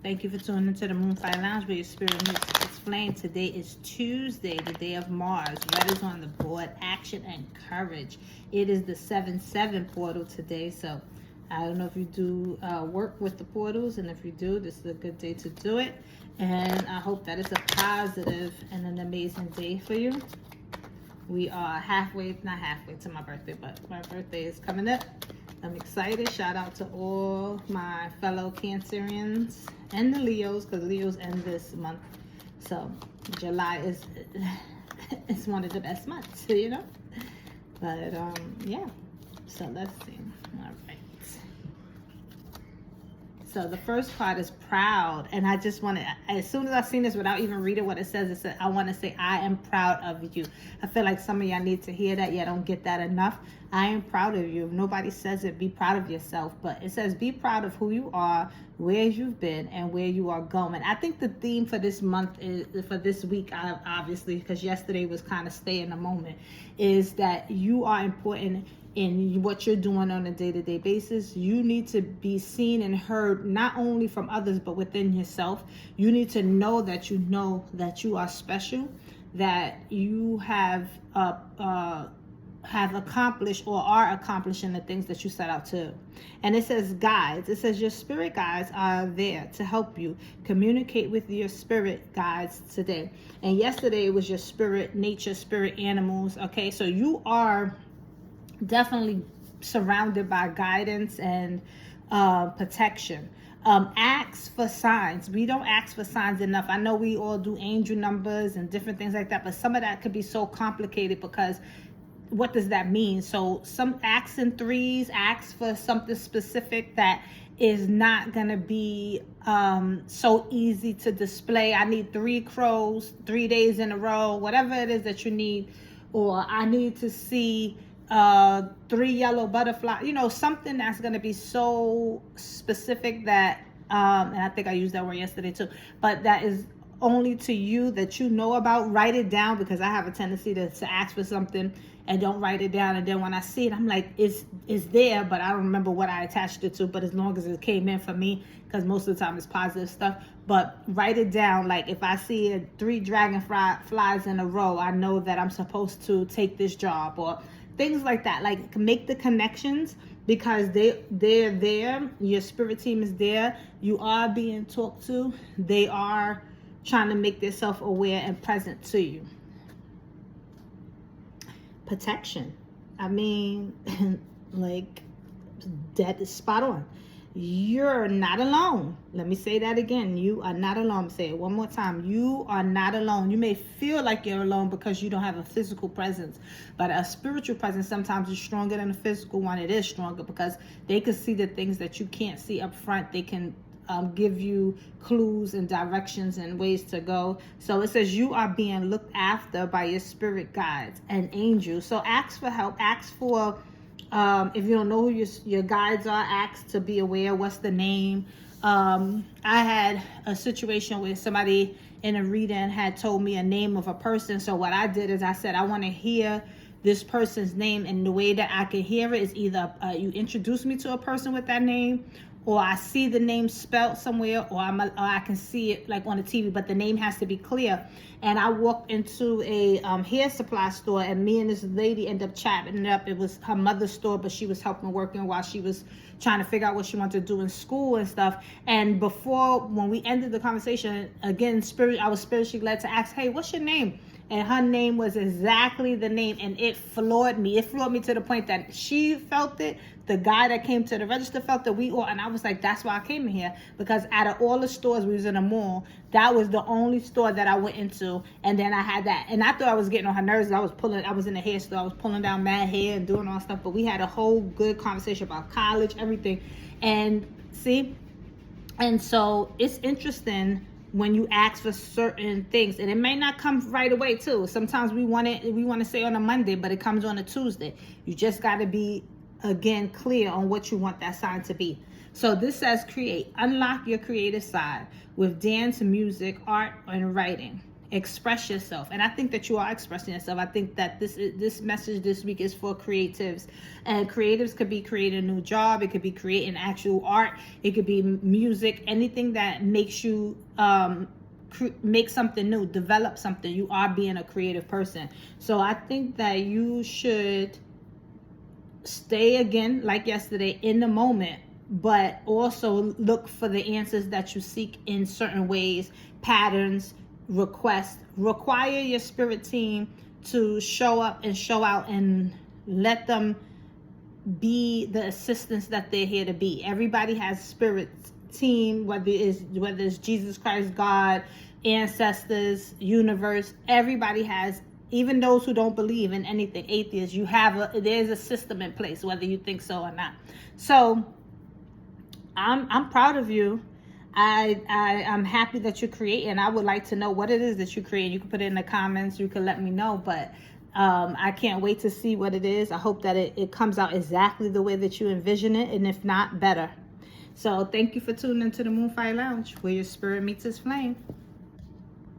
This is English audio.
Thank you for tuning into the Moonfire Lounge where your spirit meets its flame. Today is Tuesday, the day of Mars. Red is on the board, action and courage. It is the 7-7 portal today, so I don't know if you do work with the portals, and if you do, this is a good day to do it. And I hope that it's a positive and an amazing day for you. We are not halfway to my birthday, but my birthday is coming up. I'm excited. Shout out to all my fellow Cancerians and the Leos, because Leos end this month. So July is it's one of the best months, you know. But yeah. So let's see. All right. So the first part is proud, and I just want to, as soon as I seen this without even reading what it says, I want to say I am proud of you. I feel like some of y'all need to hear that. Y'all don't get that enough. I am proud of you. If nobody says it, be proud of yourself. But it says be proud of who you are, where you've been, and where you are going. I think the theme for this month is, for this week, obviously, because yesterday was kind of stay in the moment, is that you are important in what you're doing on a day-to-day basis. You need to be seen and heard, not only from others, but within yourself. You need to know that you are special, that you have accomplished or are accomplishing the things that you set out to. And it says guides. It says your spirit guides are there to help you. Communicate with your spirit guides today. And yesterday it was your spirit, nature, spirit animals. Okay, so you are definitely surrounded by guidance and protection. Ask for signs. We don't ask for signs enough. I know we all do angel numbers and different things like that, but some of that could be so complicated, because what does that mean? So some acts in threes, ask for something specific that is not going to be so easy to display. I need 3 crows 3 days in a row, whatever it is that you need. Or I need to see 3 yellow butterflies, something that's going to be so specific that and I think I used that word yesterday too, but that is only to you, that you know about. Write it down, because I have a tendency to ask for something and don't write it down, and then when I see it, I'm like, it's there, but I don't remember what I attached it to. But as long as it came in for me, because most of the time it's positive stuff, but write it down. Like if I see 3 dragonflies in a row, I know that I'm supposed to take this job, or things like that. Like, make the connections, because they're there. Your spirit team is there. You are being talked to. They are trying to make themselves aware and present to you. Protection. I mean, like, that is spot on. You're not alone. Let me say that again. You are not alone. Say it one more time. You are not alone. You may feel like you're alone because you don't have a physical presence, but a spiritual presence sometimes is stronger than a physical one. It is stronger because they can see the things that you can't see up front. They can give you clues and directions and ways to go. So it says you are being looked after by your spirit guides and angels. So ask for help. Ask for if you don't know who your guides are, ask to be aware. What's the name? I had a situation where somebody in a reading had told me a name of a person. So what I did is I said, I want to hear this person's name, and the way that I can hear it is either you introduce me to a person with that name, or I see the name spelled somewhere, or I can see it like on the TV, but the name has to be clear. And I walked into a hair supply store, and me and this lady ended up chatting it up. It was her mother's store, but she was helping working while she was trying to figure out what she wanted to do in school and stuff. And when we ended the conversation, again, I was spiritually led to ask, hey, what's your name? And her name was exactly the name, and it floored me. It floored me to the point that she felt it. The guy that came to the register felt it. And I was like, that's why I came in here, because out of all the stores, we was in a mall, that was the only store that I went into. And then I had that, and I thought I was getting on her nerves. I was in the hair store. I was pulling down mad hair and doing all that stuff. But we had a whole good conversation about college, everything. And so it's interesting when you ask for certain things, and it may not come right away too. Sometimes we want to say on a Monday, but it comes on a Tuesday. You just got to be, again, clear on what you want that sign to be. So this says unlock your creative side with dance, music, art, and writing. express yourself. And I think that you are expressing yourself. I think that this message this week is for creatives, and creatives could be creating a new job, it could be creating actual art, it could be music, anything that makes you make something new, develop something. You are being a creative person. So I think that you should stay, again, like yesterday, in the moment, but also look for the answers that you seek in certain ways, patterns, requests. Require your spirit team to show up and show out, and let them be the assistants that they're here to be. Everybody has spirit team, whether it's Jesus Christ, God, ancestors, universe. Everybody has, even those who don't believe in anything, atheists, there's a system in place, whether you think so or not. So I'm proud of you. I'm happy that you're creating. I would like to know what it is that you create. You can put it in the comments. You can let me know. But I can't wait to see what it is. I hope that it comes out exactly the way that you envision it, and if not, better. So thank you for tuning into the Moonfire Lounge, where your spirit meets its flame.